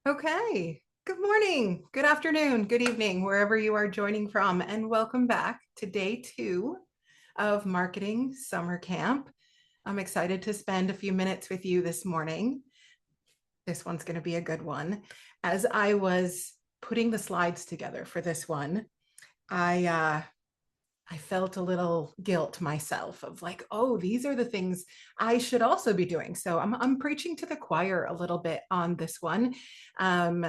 Okay. Good morning, good afternoon, good evening, wherever you are joining from, and welcome back to day 2 of Marketing Summer Camp. I'm excited to spend a few minutes with you this morning. This one's going to be a good one. As I was putting the slides together for this one, I felt a little guilt myself of like, oh, these are the things I should also be doing. So I'm preaching to the choir a little bit on this one. Um,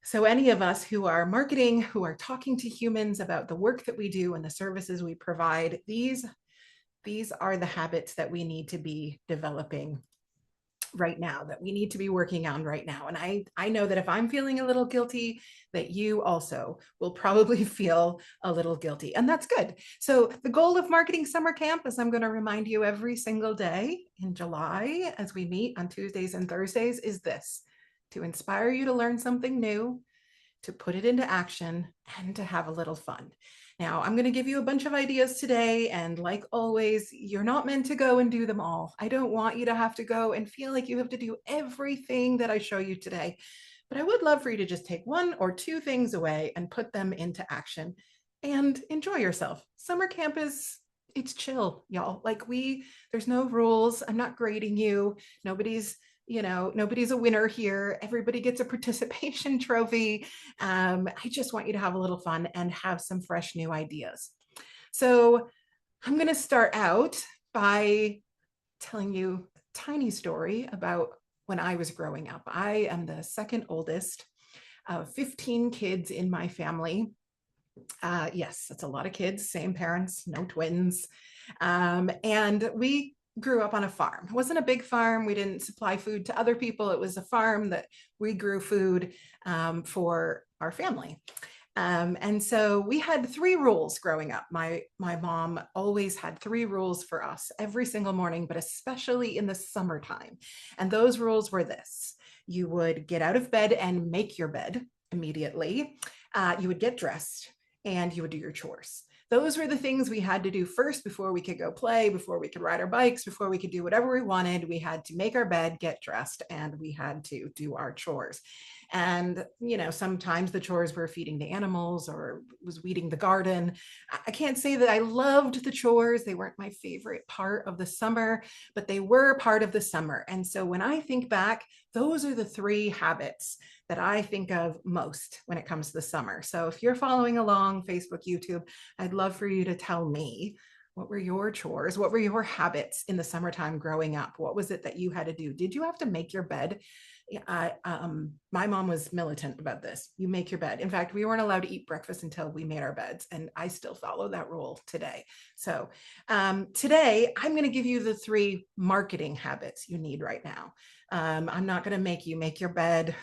so any of us who are marketing, who are talking to humans about the work that we do and the services we provide, these are the habits that we need to be developing right now, that we need to be working on right now. And I know that if I'm feeling a little guilty, that you also will probably feel a little guilty, and that's good. So the goal of Marketing Summer Camp, as I'm going to remind you every single day in July as we meet on Tuesdays and Thursdays, is this: to inspire you to learn something new, to put it into action, and to have a little fun. Now, I'm going to give you a bunch of ideas today, and like always, you're not meant to go and do them all. I don't want you to have to go and feel like you have to do everything that I show you today, but I would love for you to just take one or two things away and put them into action and enjoy yourself. Summer camp it's chill, y'all. There's no rules. I'm not grading you. Nobody's a winner here. Everybody gets a participation trophy. I just want you to have a little fun and have some fresh new ideas. So I'm going to start out by telling you a tiny story about when I was growing up. I am the second oldest of 15 kids in my family. Yes, that's a lot of kids, same parents, no twins. And we grew up on a farm. It wasn't a big farm. We didn't supply food to other people. It was a farm that we grew food for our family. And so we had 3 rules growing up. My mom always had 3 rules for us every single morning, but especially in the summertime. And those rules were this: you would get out of bed and make your bed immediately. You would get dressed and you would do your chores. Those were the things we had to do first before we could go play, before we could ride our bikes, before we could do whatever we wanted. We had to make our bed, get dressed, and we had to do our chores. And, sometimes the chores were feeding the animals or was weeding the garden. I can't say that I loved the chores. They weren't my favorite part of the summer, but they were part of the summer. And so when I think back, those are the 3 habits that I think of most when it comes to the summer. So if you're following along, Facebook, YouTube, I'd love for you to tell me, what were your chores? What were your habits in the summertime growing up? What was it that you had to do? Did you have to make your bed? My mom was militant about this. You make your bed. In fact, we weren't allowed to eat breakfast until we made our beds, and I still follow that rule today. So today, I'm going to give you the 3 marketing habits you need right now. I'm not going to make you make your bed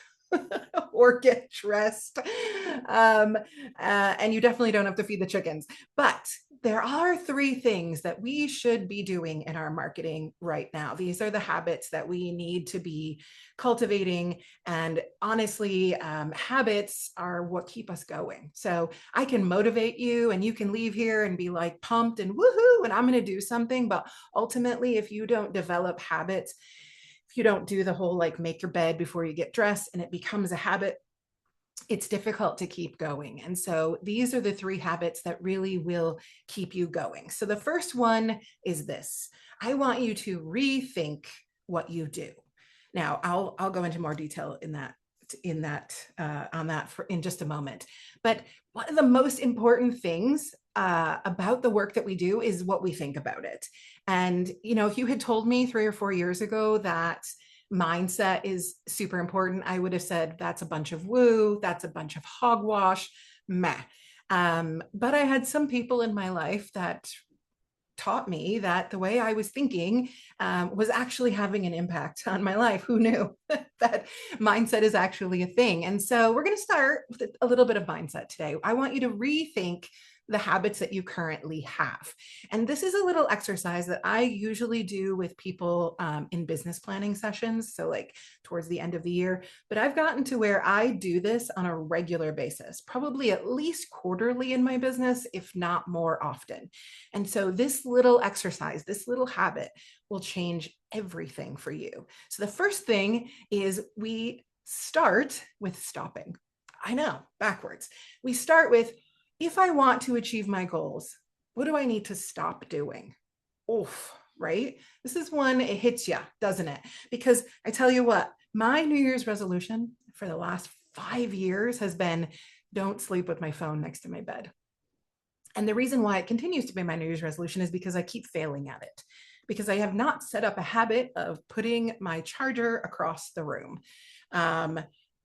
or get dressed. And you definitely don't have to feed the chickens. But there are 3 things that we should be doing in our marketing right now. These are the habits that we need to be cultivating. And honestly, habits are what keep us going. So I can motivate you and you can leave here and be like pumped and woohoo, and I'm going to do something. But ultimately, if you don't develop habits, if you don't do the whole like make your bed before you get dressed and it becomes a habit, it's difficult to keep going. And so these are the 3 habits that really will keep you going. So the first one is this: I want you to rethink what you do. Now, I'll go into more detail on that in just a moment. But one of the most important things about the work that we do is what we think about it. And if you had told me 3 or 4 years ago that mindset is super important, I would have said that's a bunch of woo, that's a bunch of hogwash, meh. But I had some people in my life that taught me that the way I was thinking was actually having an impact on my life. Who knew that mindset is actually a thing? And so we're going to start with a little bit of mindset today. I want you to rethink the habits that you currently have. And this is a little exercise that I usually do with people in business planning sessions. So like towards the end of the year, but I've gotten to where I do this on a regular basis, probably at least quarterly in my business, if not more often. And so this little exercise, this little habit will change everything for you. So the first thing is we start with stopping. I know, backwards. We start with, if I want to achieve my goals, what do I need to stop doing? Oof, right? This is one, it hits you, doesn't it? Because I tell you what, my New Year's resolution for the last 5 years has been, don't sleep with my phone next to my bed. And the reason why it continues to be my New Year's resolution is because I keep failing at it, because I have not set up a habit of putting my charger across the room.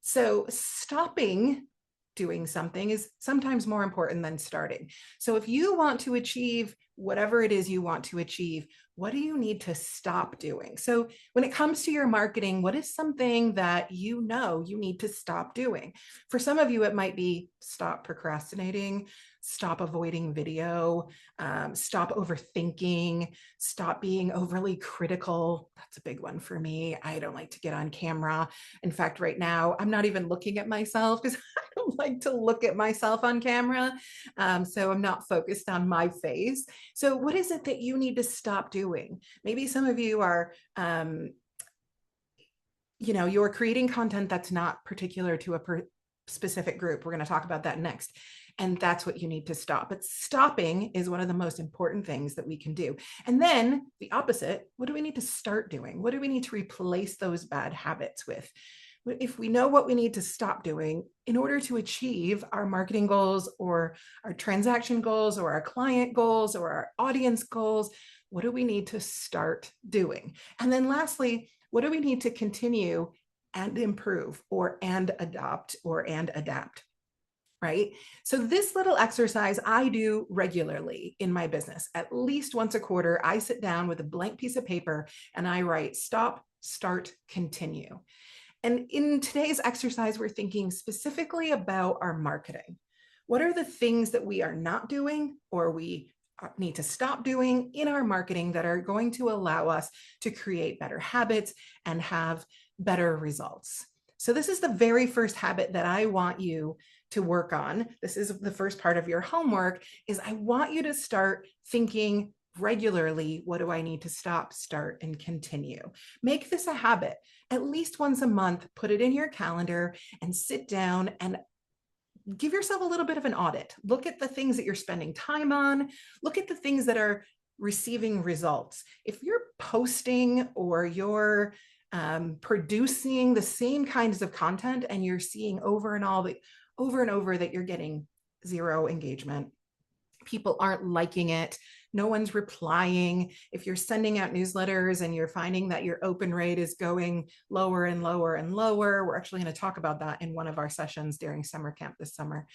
So stopping doing something is sometimes more important than starting. So if you want to achieve whatever it is you want to achieve, what do you need to stop doing? So when it comes to your marketing, what is something that you know you need to stop doing? For some of you, it might be stop procrastinating, stop avoiding video, stop overthinking, stop being overly critical. That's a big one for me. I don't like to get on camera. In fact, right now, I'm not even looking at myself because I don't like to look at myself on camera. So I'm not focused on my face. So what is it that you need to stop doing? Maybe some of you are, you're creating content that's not particular to a specific group. We're going to talk about that next. And that's what you need to stop. But stopping is one of the most important things that we can do. And then the opposite, what do we need to start doing? What do we need to replace those bad habits with? If we know what we need to stop doing in order to achieve our marketing goals or our transaction goals or our client goals or our audience goals, what do we need to start doing? And then lastly, what do we need to continue and improve and adopt and adapt? Right? So this little exercise I do regularly in my business. At least once a quarter, I sit down with a blank piece of paper and I write stop, start, continue. And in today's exercise, we're thinking specifically about our marketing. What are the things that we are not doing or we need to stop doing in our marketing that are going to allow us to create better habits and have better results? So this is the very first habit that I want you to work on. This is the first part of your homework, is I want you to start thinking regularly, what do I need to stop, start, and continue? Make this a habit. At least once a month, put it in your calendar and sit down and give yourself a little bit of an audit. Look at the things that you're spending time on. Look at the things that are receiving results. If you're posting or you're producing the same kinds of content and you're seeing over and over that you're getting zero engagement, people aren't liking it, no one's replying. If you're sending out newsletters and you're finding that your open rate is going lower and lower and lower, we're actually going to talk about that in one of our sessions during summer camp this summer.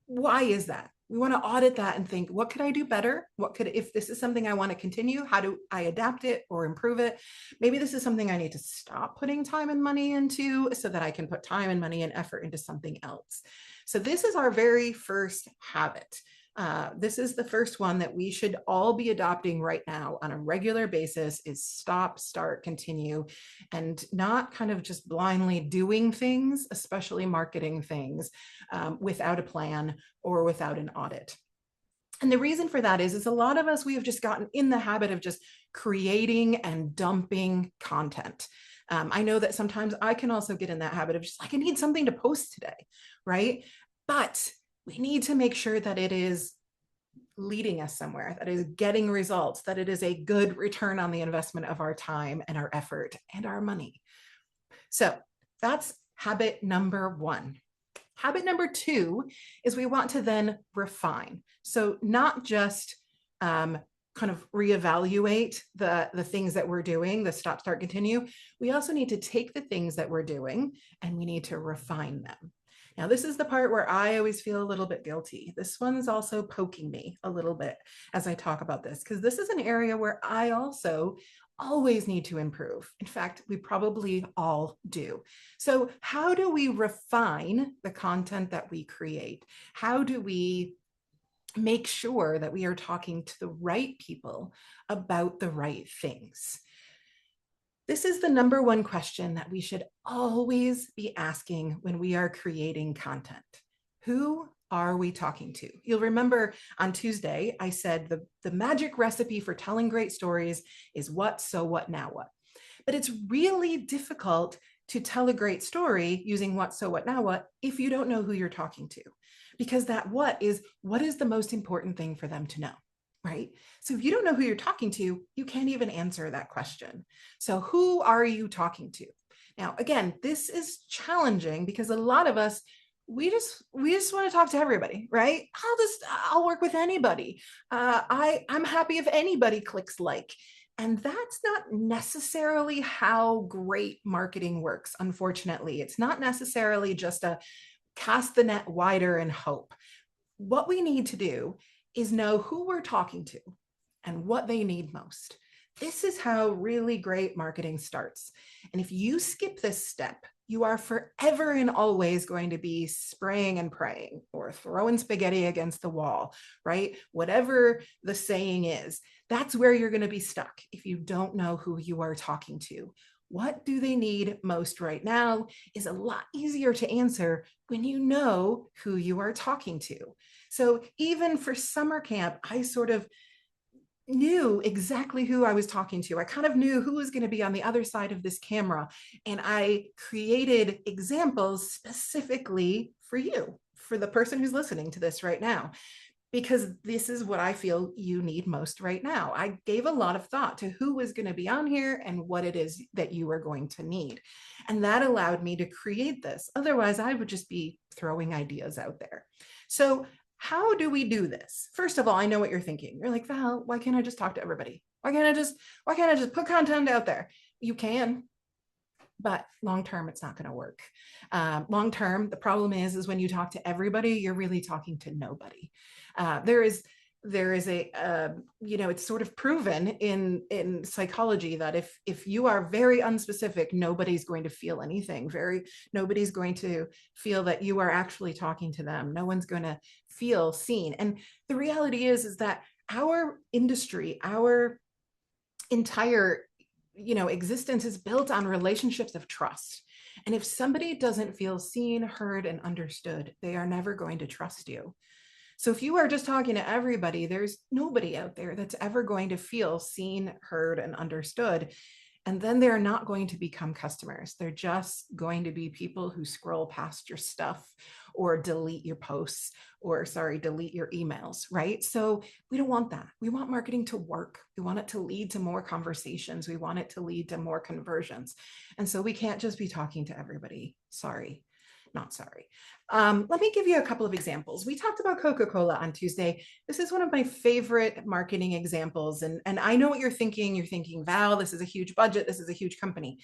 Why is that? We want to audit that and think, what could I do better? If this is something I want to continue, how do I adapt it or improve it? Maybe this is something I need to stop putting time and money into so that I can put time and money and effort into something else. So this is our very first habit. This is the first one that we should all be adopting right now on a regular basis, is stop, start, continue, and not kind of just blindly doing things, especially marketing things, without a plan or without an audit. And the reason for that is a lot of us, we have just gotten in the habit of just creating and dumping content. I know that sometimes I can also get in that habit of just like, I need something to post today, right? But we need to make sure that it is leading us somewhere, that is getting results, that it is a good return on the investment of our time and our effort and our money. So that's habit number one. Habit number two is we want to then refine. So not just kind of reevaluate the things that we're doing, the stop, start, continue. We also need to take the things that we're doing and we need to refine them. Now, this is the part where I always feel a little bit guilty. This one's also poking me a little bit as I talk about this, because this is an area where I also always need to improve. In fact, we probably all do. So how do we refine the content that we create? How do we make sure that we are talking to the right people about the right things? This is the number one question that we should always be asking when we are creating content. Who are we talking to? You'll remember on Tuesday, I said the magic recipe for telling great stories is what, so what, now what. But it's really difficult to tell a great story using what, so what, now what, if you don't know who you're talking to? Because that what is the most important thing for them to know, right? So if you don't know who you're talking to, you can't even answer that question. So who are you talking to? Now, again, this is challenging because a lot of us, we just want to talk to everybody, right? I'll work with anybody. I'm happy if anybody clicks like. And that's not necessarily how great marketing works, unfortunately. It's not necessarily just a cast the net wider and hope. What we need to do is know who we're talking to and what they need most. This is how really great marketing starts. And if you skip this step, you are forever and always going to be spraying and praying or throwing spaghetti against the wall, right? Whatever the saying is, that's where you're going to be stuck if you don't know who you are talking to. What do they need most right now is a lot easier to answer when you know who you are talking to. So even for summer camp, I sort of knew exactly who I was talking to. I kind of knew who was going to be on the other side of this camera. And I created examples specifically for you, for the person who's listening to this right now, because this is what I feel you need most right now. I gave a lot of thought to who was going to be on here and what it is that you are going to need. And that allowed me to create this. Otherwise, I would just be throwing ideas out there. So how do we do this? First of all, I know what you're thinking. You're like, Val, why can't I just talk to everybody? Why can't I just put content out there? You can, but long-term, it's not going to work. Long-term, the problem is when you talk to everybody, you're really talking to nobody. There is a, it's sort of proven in psychology that if you are very unspecific, nobody's going to feel anything. Nobody's going to feel that you are actually talking to them. No one's going to feel seen. And the reality is that our industry, our entire, existence is built on relationships of trust. And if somebody doesn't feel seen, heard, and understood, they are never going to trust you. So if you are just talking to everybody, there's nobody out there that's ever going to feel seen, heard, and understood. And then they're not going to become customers. They're just going to be people who scroll past your stuff or delete your posts or delete your emails, right? So we don't want that. We want marketing to work. We want it to lead to more conversations. We want it to lead to more conversions. And so we can't just be talking to everybody. Sorry. Not sorry. Let me give you a couple of examples. We talked about Coca-Cola on Tuesday. This is one of my favorite marketing examples. And I know what you're thinking. You're thinking, Val, this is a huge budget. This is a huge company.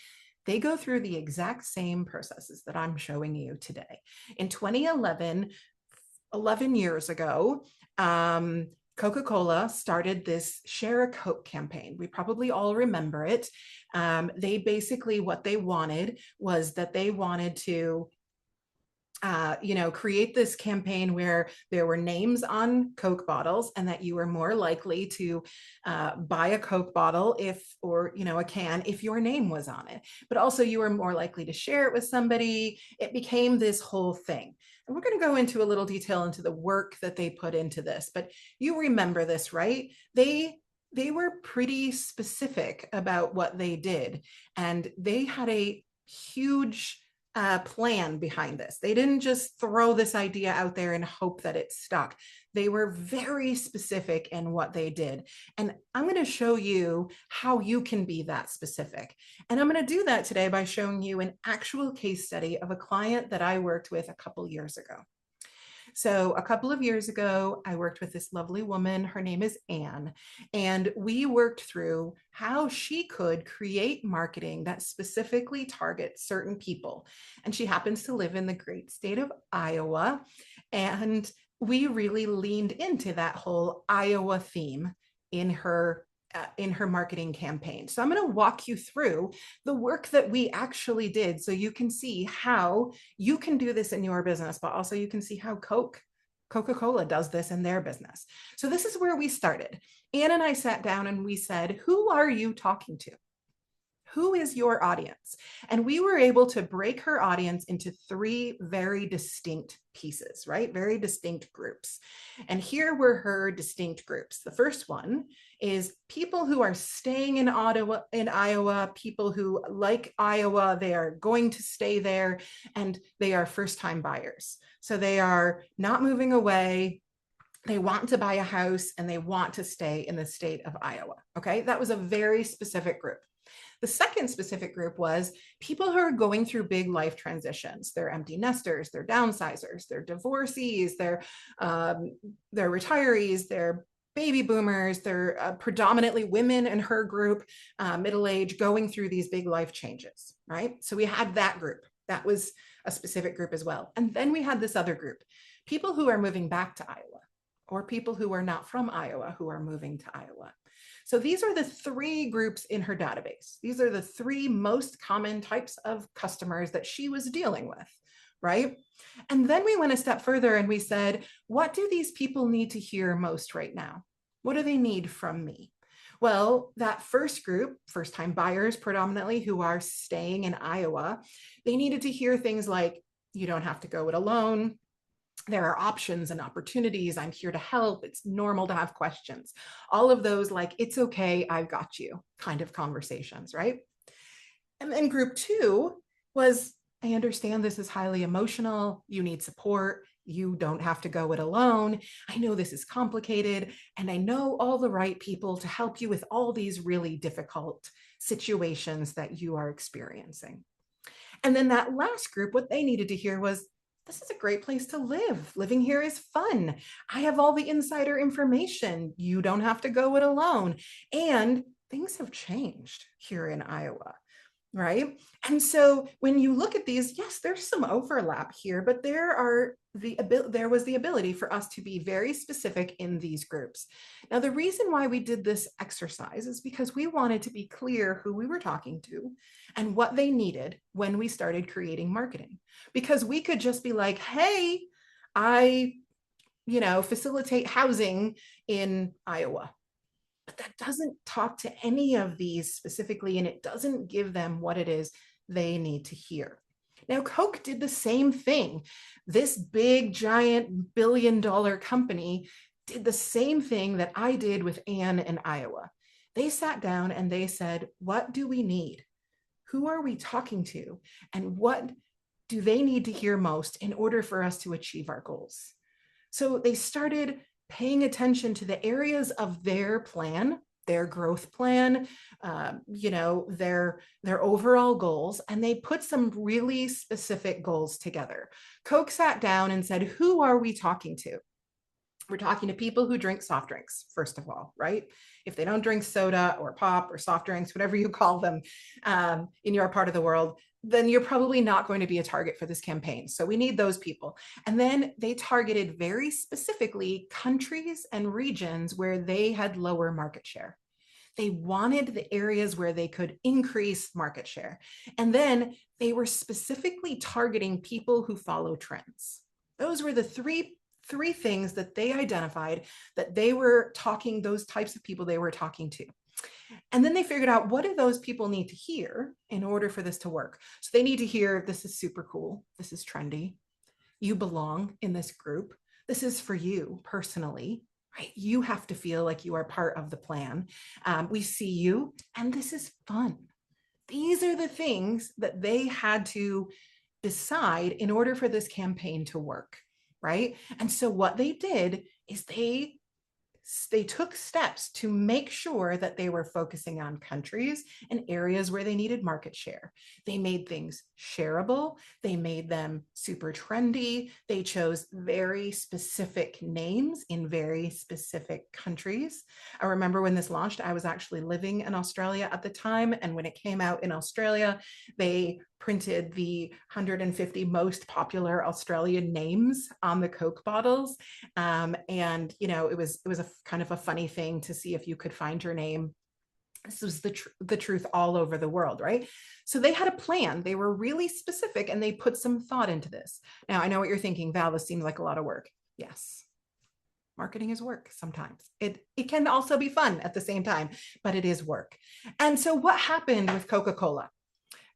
They go through the exact same processes that I'm showing you today. In 2011, 11 years ago, Coca-Cola started this Share a Coke campaign. We probably all remember it. They basically, what they wanted was that they wanted to create this campaign where there were names on Coke bottles and that you were more likely to buy a Coke bottle a can if your name was on it, but also you were more likely to share it with somebody. It became this whole thing. And we're going to go into a little detail into the work that they put into this, but you remember this, right? They were pretty specific about what they did, and they had a huge plan behind this. They didn't just throw this idea out there and hope that it stuck. They were very specific in what they did. And I'm going to show you how you can be that specific. And I'm going to do that today by showing you an actual case study of a client that I worked with a couple years ago. So a couple of years ago, I worked with this lovely woman. Her name is Anne, and we worked through how she could create marketing that specifically targets certain people. And she happens to live in the great state of Iowa. And we really leaned into that whole Iowa theme in her marketing campaign. So I'm going to walk you through the work that we actually did so you can see how you can do this in your business, but also you can see how Coca-Cola does this in their business. So this is where we started. Anne and I sat down and we said, who are you talking to? who is your audience? And we were able to break her audience into three very distinct pieces, right? Very distinct groups. And here were her distinct groups. The first one is people who are staying in Iowa, people who like Iowa, they are going to stay there, and they are first-time buyers. So they are not moving away. They want to buy a house and they want to stay in the state of Iowa. Okay, that was a very specific group. The second specific group was people who are going through big life transitions. They're empty nesters, they're downsizers, they're divorcees, they're retirees, they're baby boomers, they're predominantly women in her group, middle age, going through these big life changes, right? So we had that group. That was a specific group as well. And then we had this other group, people who are moving back to Iowa, or people who are not from Iowa who are moving to Iowa. So these are the three groups in her database. These are the three most common types of customers that she was dealing with, right? And then we went a step further and we said, what do these people need to hear most right now? What do they need from me? Well, that first group, first-time buyers predominantly, who are staying in Iowa, they needed to hear things like, you don't have to go it alone. There are options and opportunities. I'm here to help. It's normal to have questions. All of those, like, it's okay, I've got you kind of conversations, right? And then group two was, I understand this is highly emotional. You need support. You don't have to go it alone. I know this is complicated, and I know all the right people to help you with all these really difficult situations that you are experiencing. And then that last group, what they needed to hear was, this is a great place to live. Living here is fun. I have all the insider information. You don't have to go it alone. And things have changed here in Iowa, right? And so when you look at these, yes, there's some overlap here, but there was the ability for us to be very specific in these groups. Now, the reason why we did this exercise is because we wanted to be clear who we were talking to and what they needed when we started creating marketing. Because we could just be like, hey, I, facilitate housing in Iowa. But that doesn't talk to any of these specifically, and it doesn't give them what it is they need to hear. Now, Coke did the same thing. This big, giant billion-dollar company did the same thing that I did with Anne in Iowa. They sat down and they said, what do we need? Who are we talking to? And what do they need to hear most in order for us to achieve our goals? So they started paying attention to the areas of their plan, their growth plan, their overall goals, and they put some really specific goals together. Coke sat down and said, who are we talking to? We're talking to people who drink soft drinks, first of all, right? If they don't drink soda or pop or soft drinks, whatever you call them in your part of the world, then you're probably not going to be a target for this campaign. So we need those people. And then they targeted very specifically countries and regions where they had lower market share. They wanted the areas where they could increase market share. And then they were specifically targeting people who follow trends. Those were the three things that they identified that they were talking, those types of people they were talking to. And then they figured out, what do those people need to hear in order for this to work? So they need to hear, this is super cool. This is trendy. You belong in this group. This is for you personally, right? You have to feel like you are part of the plan. We see you, and this is fun. These are the things that they had to decide in order for this campaign to work, right? And so what they did is they took steps to make sure that they were focusing on countries and areas where they needed market share. They made things shareable. They made them super trendy. They chose very specific names in very specific countries. I remember when this launched, I was actually living in Australia at the time. And when it came out in Australia, they printed the 150 most popular Australian names on the Coke bottles. And, it was a kind of a funny thing to see if you could find your name. This was the truth all over the world, right? So they had a plan. They were really specific and they put some thought into this. Now, I know what you're thinking, Val, this seems like a lot of work. Yes. Marketing is work sometimes. It can also be fun at the same time, but it is work. And so what happened with Coca-Cola?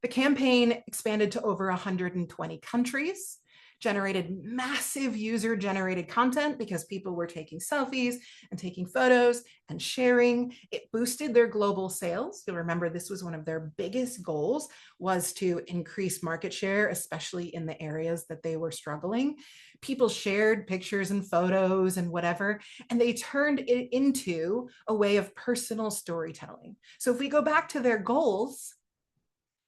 The campaign expanded to over 120 countries, generated massive user-generated content because people were taking selfies and taking photos and sharing. It boosted their global sales. You'll remember this was one of their biggest goals, was to increase market share, especially in the areas that they were struggling. People shared pictures and photos and whatever, and they turned it into a way of personal storytelling. So if we go back to their goals,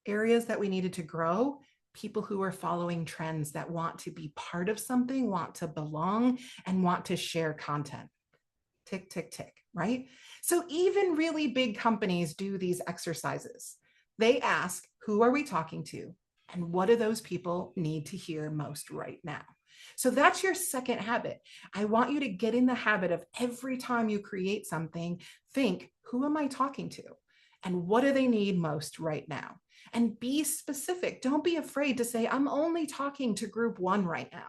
areas that we needed to grow, people who are following trends, that want to be part of something, want to belong, and want to share content. Tick, tick, tick, right? So even really big companies do these exercises. They ask, who are we talking to? And what do those people need to hear most right now? So that's your second habit. I want you to get in the habit of every time you create something, think, who am I talking to? And what do they need most right now? And be specific. Don't be afraid to say, I'm only talking to group 1 right now.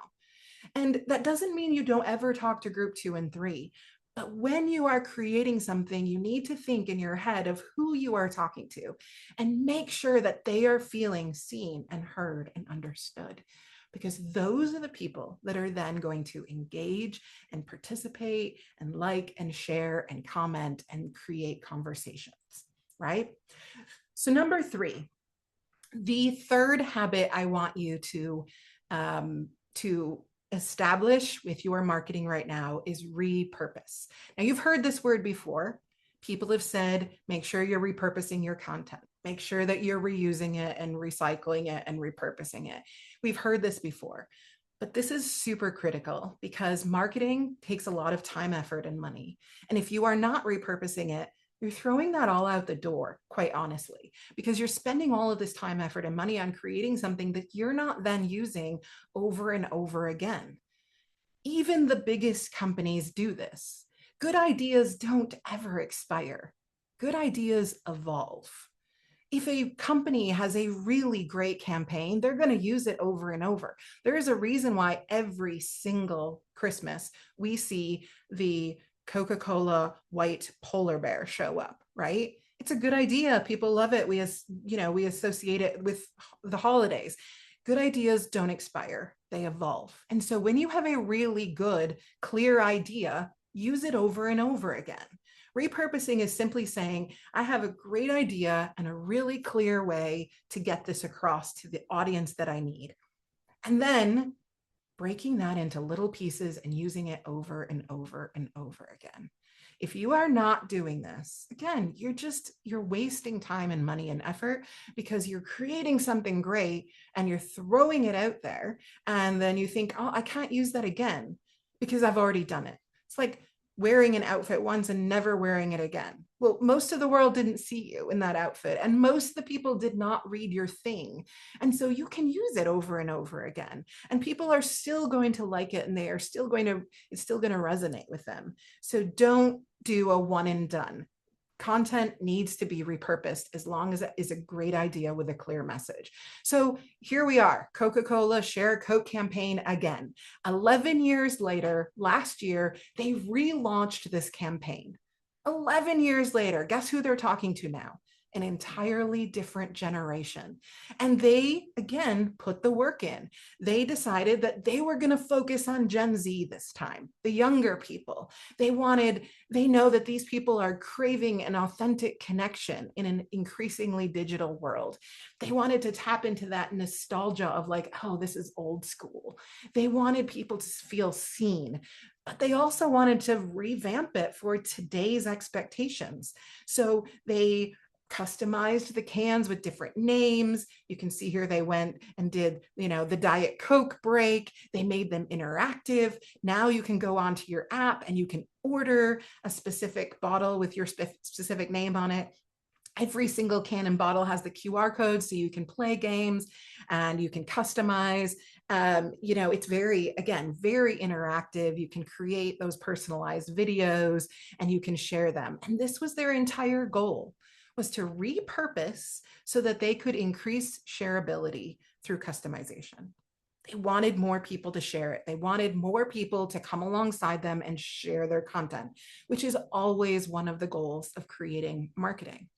And that doesn't mean you don't ever talk to group 2 and 3. But when you are creating something, you need to think in your head of who you are talking to and make sure that they are feeling seen and heard and understood, because those are the people that are then going to engage and participate and like and share and comment and create conversations, right? So number 3, the third habit I want you to establish with your marketing right now is repurpose. Now, you've heard this word before. People have said, make sure you're repurposing your content. Make sure that you're reusing it and recycling it and repurposing it. We've heard this before, but this is super critical because marketing takes a lot of time, effort, and money. And if you are not repurposing it, you're throwing that all out the door, quite honestly, because you're spending all of this time, effort, and money on creating something that you're not then using over and over again. Even the biggest companies do this. Good ideas don't ever expire. Good ideas evolve. If a company has a really great campaign, they're going to use it over and over. There is a reason why every single Christmas we see the Coca-Cola white polar bear show up, right? It's a good idea. People love it. We associate it with the holidays. Good ideas don't expire. They evolve. And so when you have a really good, clear idea, use it over and over again. Repurposing is simply saying, I have a great idea and a really clear way to get this across to the audience that I need. And then breaking that into little pieces and using it over and over and over again. If you are not doing this, again, you're wasting time and money and effort because you're creating something great and you're throwing it out there. And then you think, oh, I can't use that again because I've already done it. It's like wearing an outfit once and never wearing it again. Well, most of the world didn't see you in that outfit, and most of the people did not read your thing. And so you can use it over and over again, and people are still going to like it, and it's still going to resonate with them. So don't do a one and done. Content needs to be repurposed as long as it is a great idea with a clear message. So here we are, Coca-Cola Share a Coke campaign again. 11 years later, last year, they relaunched this campaign. 11 years later, guess who they're talking to now? An entirely different generation. And they, again, put the work in. They decided that they were going to focus on Gen Z this time, the younger people. They know that these people are craving an authentic connection in an increasingly digital world. They wanted to tap into that nostalgia of like, oh, this is old school. They wanted people to feel seen, but they also wanted to revamp it for today's expectations. So they customized the cans with different names. You can see here they went and did, the Diet Coke break. They made them interactive. Now you can go onto your app and you can order a specific bottle with your specific name on it. Every single can and bottle has the QR code, so you can play games and you can customize. It's very interactive. You can create those personalized videos and you can share them. And this was their entire goal, was to repurpose so that they could increase shareability through customization. They wanted more people to share it. They wanted more people to come alongside them and share their content, which is always one of the goals of creating marketing.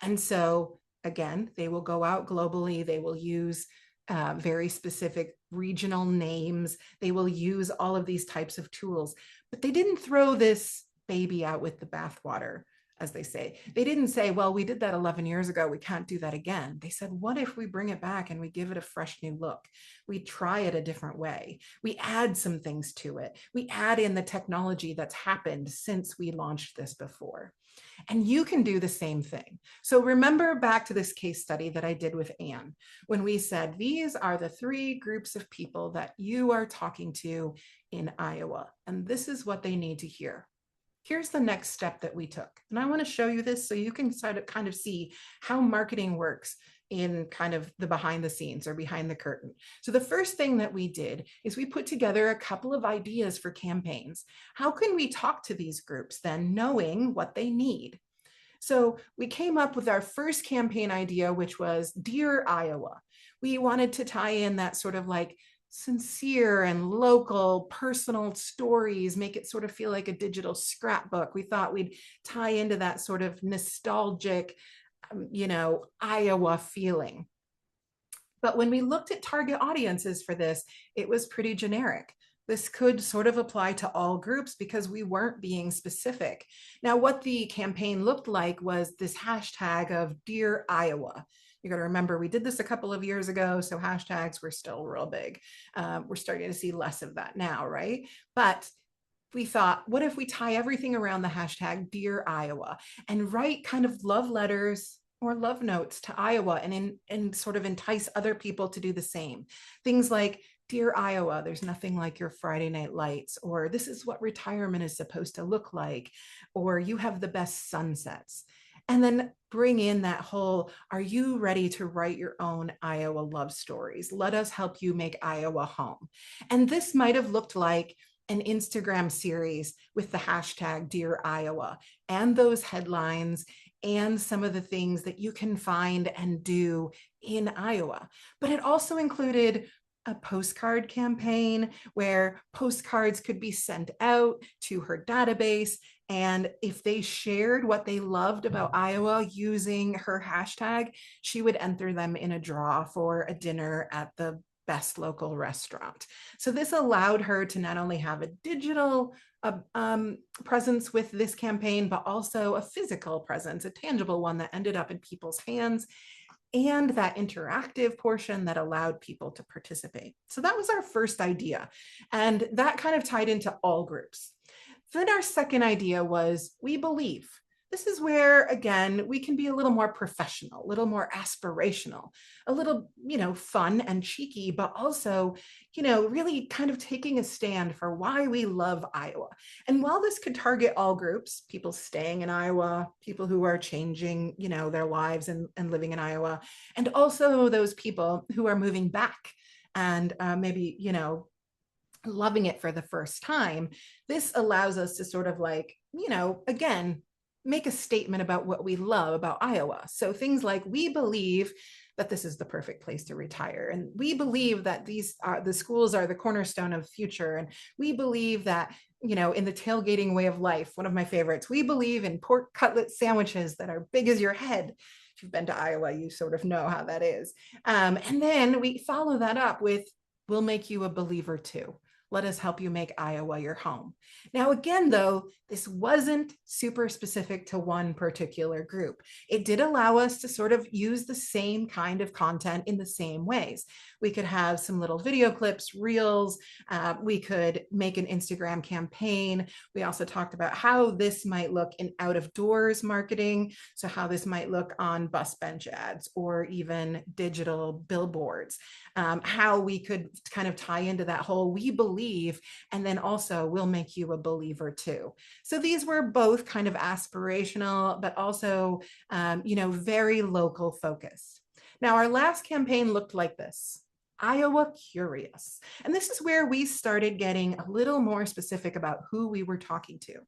And so, again, they will go out globally. They will use very specific regional names. They will use all of these types of tools, but they didn't throw this baby out with the bathwater, as they say. They didn't say, well, we did that 11 years ago. We can't do that again. They said, what if we bring it back and we give it a fresh new look? We try it a different way. We add some things to it. We add in the technology that's happened since we launched this before. And you can do the same thing. So remember back to this case study that I did with Anne, when we said, these are the 3 groups of people that you are talking to in Iowa, and this is what they need to hear. Here's the next step that we took. And I want to show you this so you can kind of see how marketing works in kind of the behind the scenes or behind the curtain. So the first thing that we did is we put together a couple of ideas for campaigns. How can we talk to these groups then, knowing what they need? So we came up with our first campaign idea, which was Dear Iowa. We wanted to tie in that sort of like sincere and local personal stories, make it sort of feel like a digital scrapbook. We thought we'd tie into that sort of nostalgic, Iowa feeling. But when we looked at target audiences for this, it was pretty generic. This could sort of apply to all groups because we weren't being specific. Now, what the campaign looked like was this hashtag of Dear Iowa. You got to remember, we did this a couple of years ago, so hashtags were still real big. We're starting to see less of that now, right? But we thought, what if we tie everything around the hashtag Dear Iowa and write kind of love letters or love notes to Iowa and sort of entice other people to do the same. Things like, Dear Iowa, there's nothing like your Friday night lights, or this is what retirement is supposed to look like, or you have the best sunsets. And then bring in that whole, are you ready to write your own Iowa love stories? Let us help you make Iowa home. And this might have looked like an Instagram series with the hashtag Dear Iowa and those headlines and some of the things that you can find and do in Iowa. But it also included a postcard campaign where postcards could be sent out to her database. And if they shared what they loved about Iowa using her hashtag, she would enter them in a draw for a dinner at the best local restaurant. So this allowed her to not only have a digital presence with this campaign, but also a physical presence, a tangible one that ended up in people's hands, and that interactive portion that allowed people to participate. So that was our first idea. And that kind of tied into all groups. Then our second idea was, we believe. This is where, again, we can be a little more professional, a little more aspirational, a little, fun and cheeky, but also, really kind of taking a stand for why we love Iowa. And while this could target all groups, people staying in Iowa, people who are changing, their lives and living in Iowa, and also those people who are moving back and maybe, loving it for the first time, this allows us to sort of like, again, make a statement about what we love about Iowa. So things like, we believe that this is the perfect place to retire. And we believe that the schools are the cornerstone of the future. And we believe that, in the tailgating way of life, one of my favorites, we believe in pork cutlet sandwiches that are big as your head. If you've been to Iowa, you sort of know how that is. And then we follow that up with, we'll make you a believer too. Let us help you make Iowa your home. Now, again, though, this wasn't super specific to one particular group. It did allow us to sort of use the same kind of content in the same ways. We could have some little video clips, reels. We could make an Instagram campaign. We also talked about how this might look in out of doors marketing. So how this might look on bus bench ads or even digital billboards. How we could kind of tie into that whole, we believe, and then also we'll make you a believer too. So these were both kind of aspirational, but also, very local focused. Now, our last campaign looked like this. Iowa Curious. And this is where we started getting a little more specific about who we were talking to.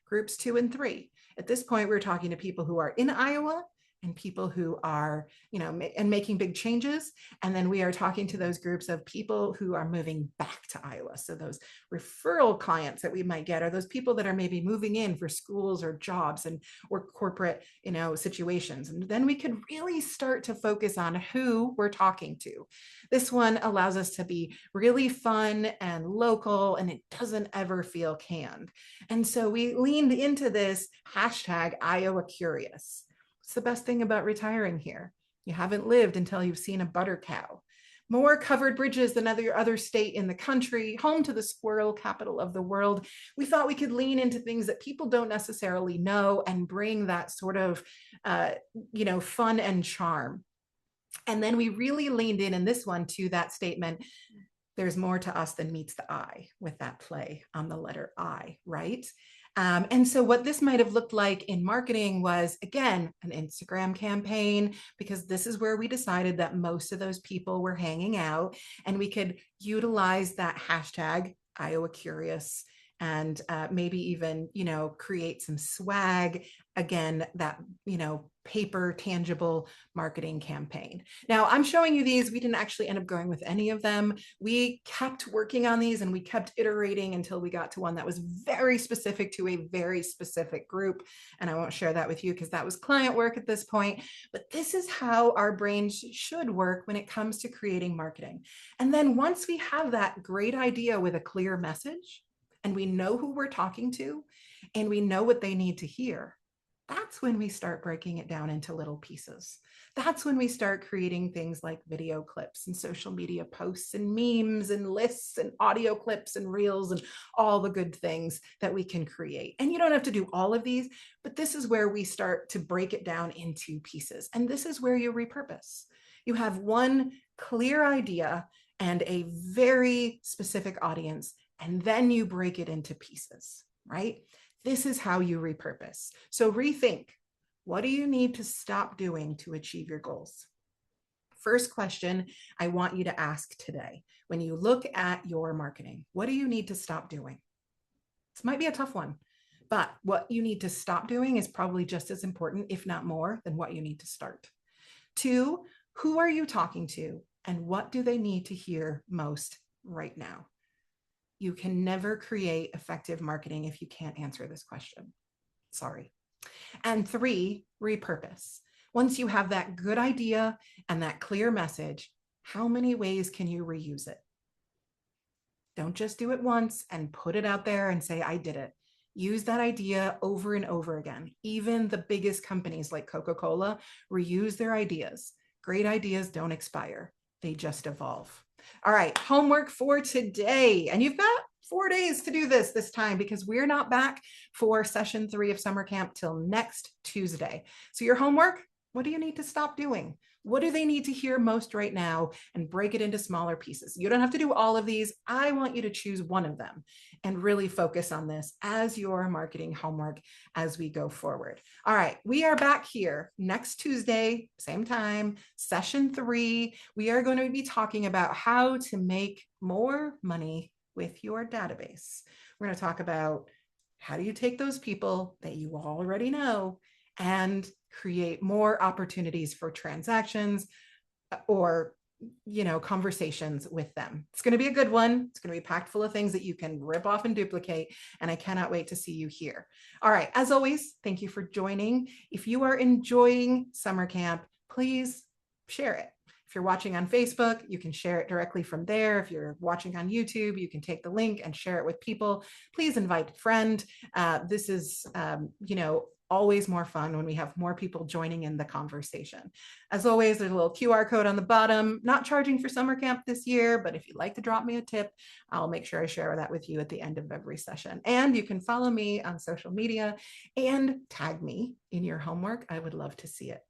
Groups 2 and 3. At this point, we're talking to people who are in Iowa and people who are, and making big changes. And then we are talking to those groups of people who are moving back to Iowa. So those referral clients that we might get are those people that are maybe moving in for schools or jobs and or corporate, situations. And then we could really start to focus on who we're talking to. This one allows us to be really fun and local, and it doesn't ever feel canned. And so we leaned into this hashtag Iowa Curious. It's the best thing about retiring here. You haven't lived until you've seen a butter cow. More covered bridges than other state in the country, home to the squirrel capital of the world. We thought we could lean into things that people don't necessarily know and bring that sort of, fun and charm. And then we really leaned in this one to that statement, there's more to us than meets the eye, with that play on the letter I, right? And so what this might have looked like in marketing was, again, an Instagram campaign, because this is where we decided that most of those people were hanging out, and we could utilize that hashtag Iowa Curious and maybe even, create some swag. Again, that, paper tangible marketing campaign. Now I'm showing you these. We didn't actually end up going with any of them. We kept working on these and we kept iterating until we got to one that was very specific to a very specific group. And I won't share that with you because that was client work at this point. But this is how our brains should work when it comes to creating marketing. And then once we have that great idea with a clear message, and we know who we're talking to, and we know what they need to hear, that's when we start breaking it down into little pieces. That's when we start creating things like video clips and social media posts and memes and lists and audio clips and reels and all the good things that we can create. And you don't have to do all of these, but this is where we start to break it down into pieces. And this is where you repurpose. You have one clear idea and a very specific audience, and then you break it into pieces, right? This is how you repurpose. So rethink, what do you need to stop doing to achieve your goals? First question I want you to ask today. When you look at your marketing, what do you need to stop doing? This might be a tough one, but what you need to stop doing is probably just as important, if not more, than what you need to start. 2, who are you talking to and what do they need to hear most right now? You can never create effective marketing if you can't answer this question. Sorry. And 3, repurpose. Once you have that good idea and that clear message, how many ways can you reuse it? Don't just do it once and put it out there and say, I did it. Use that idea over and over again. Even the biggest companies like Coca-Cola reuse their ideas. Great ideas don't expire. They just evolve. All right, homework for today. And you've got 4 days to do this time because we're not back for session 3 of summer camp till next Tuesday. So your homework, what do you need to stop doing? What do they need to hear most right now? And break it into smaller pieces. You don't have to do all of these. I want you to choose one of them and really focus on this as your marketing homework as we go forward. All right, we are back here next Tuesday, same time, session 3. We are going to be talking about how to make more money with your database. We're going to talk about how do you take those people that you already know and create more opportunities for transactions or, conversations with them. It's going to be a good one. It's going to be packed full of things that you can rip off and duplicate. And I cannot wait to see you here. All right. As always, thank you for joining. If you are enjoying summer camp, please share it. If you're watching on Facebook, you can share it directly from there. If you're watching on YouTube, you can take the link and share it with people. Please invite a friend. This is, always more fun when we have more people joining in the conversation. As always, there's a little QR code on the bottom. Not charging for summer camp this year, but if you'd like to drop me a tip, I'll make sure I share that with you at the end of every session. And you can follow me on social media and tag me in your homework. I would love to see it.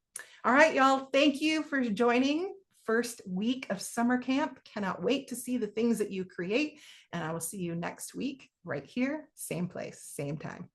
All right, y'all. Thank you for joining. First week of summer camp. Cannot wait to see the things that you create. And I will see you next week right here, same place, same time.